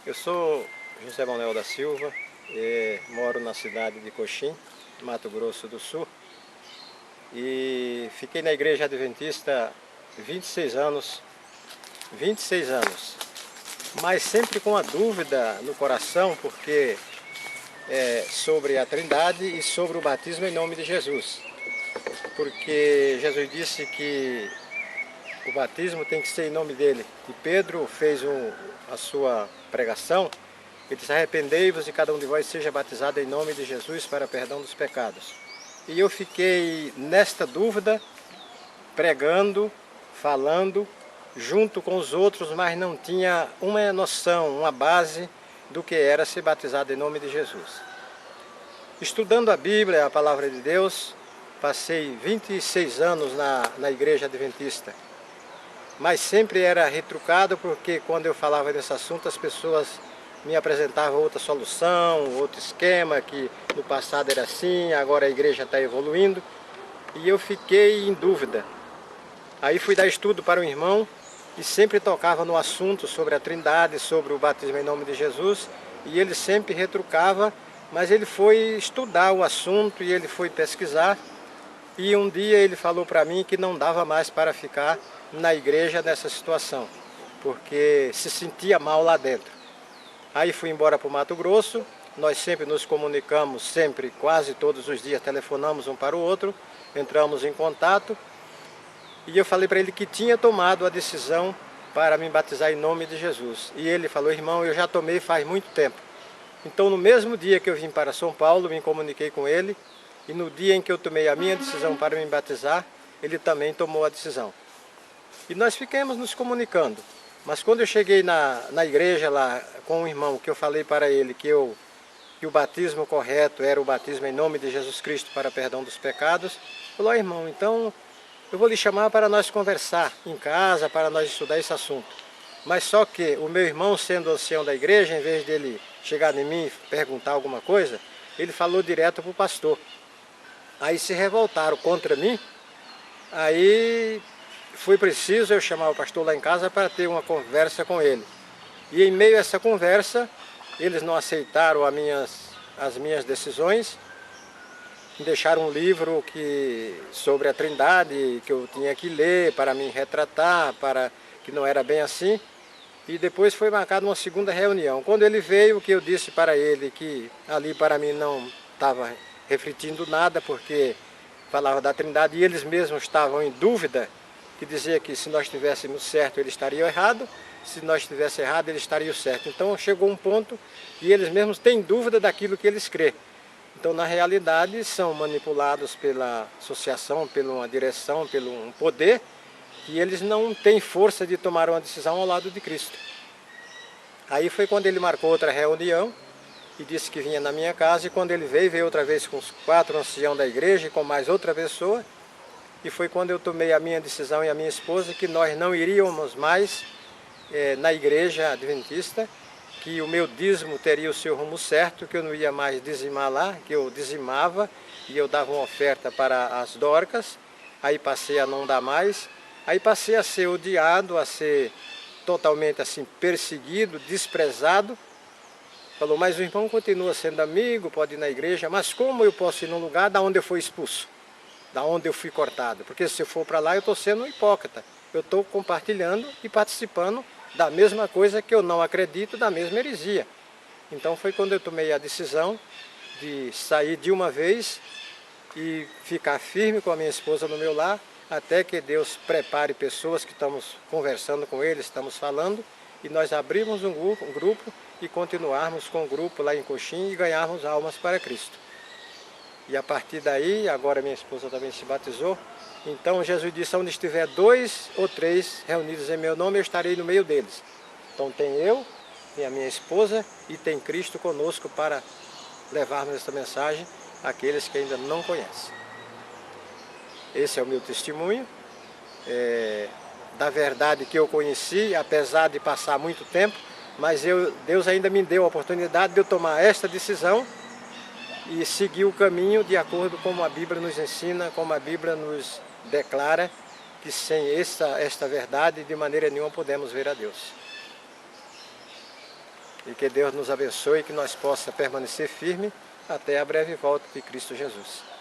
Eu sou José Manuel da Silva, moro na cidade de Coxim, Mato Grosso do Sul, e fiquei na Igreja Adventista 26 anos, mas sempre com a dúvida no coração, porque sobre a Trindade e sobre o batismo em nome de Jesus, porque Jesus disse que o batismo tem que ser em nome dele, e Pedro fez a sua pregação. Ele diz: arrependei-vos e cada um de vós seja batizado em nome de Jesus para perdão dos pecados. E eu fiquei nesta dúvida, pregando, falando, junto com os outros, mas não tinha uma noção, uma base do que era ser batizado em nome de Jesus. Estudando a Bíblia, a Palavra de Deus, passei 26 anos na Igreja Adventista, mas sempre era retrucado, porque quando eu falava desse assunto as pessoas me apresentavam outra solução, outro esquema, que no passado era assim, agora a igreja está evoluindo, e eu fiquei em dúvida. Aí fui dar estudo para um irmão e sempre tocava no assunto sobre a Trindade, sobre o batismo em nome de Jesus, e ele sempre retrucava, mas ele foi estudar o assunto e ele foi pesquisar, e um dia ele falou para mim que não dava mais para ficar na igreja nessa situação, porque se sentia mal lá dentro. Aí fui embora para o Mato Grosso, nós sempre nos comunicamos, sempre, quase todos os dias, telefonamos um para o outro, entramos em contato, e eu falei para ele que tinha tomado a decisão para me batizar em nome de Jesus. E ele falou: irmão, eu já tomei faz muito tempo. Então no mesmo dia que eu vim para São Paulo, me comuniquei com ele, e no dia em que eu tomei a minha decisão para me batizar, ele também tomou a decisão. E nós ficamos nos comunicando. Mas quando eu cheguei na igreja lá com um irmão, que eu falei para ele que o batismo correto era o batismo em nome de Jesus Cristo para perdão dos pecados, falou: irmão, então eu vou lhe chamar para nós conversar em casa, para nós estudar esse assunto. Mas só que o meu irmão, sendo ancião da igreja, em vez dele chegar em mim e perguntar alguma coisa, ele falou direto para o pastor. Aí se revoltaram contra mim, aí foi preciso eu chamar o pastor lá em casa para ter uma conversa com ele. E em meio a essa conversa, eles não aceitaram as minhas decisões, me deixaram um livro sobre a Trindade, que eu tinha que ler para me retratar, que não era bem assim. E depois foi marcada uma segunda reunião. Quando ele veio, que eu disse para ele que ali para mim não estava refletindo nada, porque falava da Trindade e eles mesmos estavam em dúvida, que dizia que se nós estivéssemos certo, eles estariam errado, se nós estivéssemos errado, eles estariam certo. Então chegou um ponto que eles mesmos têm dúvida daquilo que eles crê. Então na realidade são manipulados pela associação, pela uma direção, pelo um poder, que eles não têm força de tomar uma decisão ao lado de Cristo. Aí foi quando ele marcou outra reunião e disse que vinha na minha casa, e quando ele veio outra vez com os 4 anciãos da igreja e com mais outra pessoa. E foi quando eu tomei a minha decisão e a minha esposa que nós não iríamos mais na igreja adventista, que o meu dízimo teria o seu rumo certo, que eu não ia mais dizimar lá, que eu dizimava e eu dava uma oferta para as Dorcas. Aí passei a não dar mais, aí passei a ser odiado, a ser totalmente assim perseguido, desprezado. Falou: mas o irmão continua sendo amigo, pode ir na igreja, mas como eu posso ir num lugar da onde eu fui expulso? Da onde eu fui cortado? Porque se eu for para lá eu estou sendo um hipócrita. Eu estou compartilhando e participando da mesma coisa que eu não acredito, da mesma heresia. Então foi quando eu tomei a decisão de sair de uma vez e ficar firme com a minha esposa no meu lar, até que Deus prepare pessoas que estamos conversando com eles, estamos falando, e nós abrimos um grupo e continuarmos com o grupo lá em Coxim e ganharmos almas para Cristo. E a partir daí, agora minha esposa também se batizou. Então Jesus disse: onde estiver 2 ou 3 reunidos em meu nome, eu estarei no meio deles. Então tem eu, tem a minha esposa e tem Cristo conosco para levarmos essa mensagem àqueles que ainda não conhecem. Esse é o meu testemunho, da verdade que eu conheci, apesar de passar muito tempo, mas Deus ainda me deu a oportunidade de eu tomar esta decisão e seguir o caminho de acordo com como a Bíblia nos ensina, como a Bíblia nos declara, que sem esta verdade de maneira nenhuma podemos ver a Deus. E que Deus nos abençoe e que nós possa permanecer firme até a breve volta de Cristo Jesus.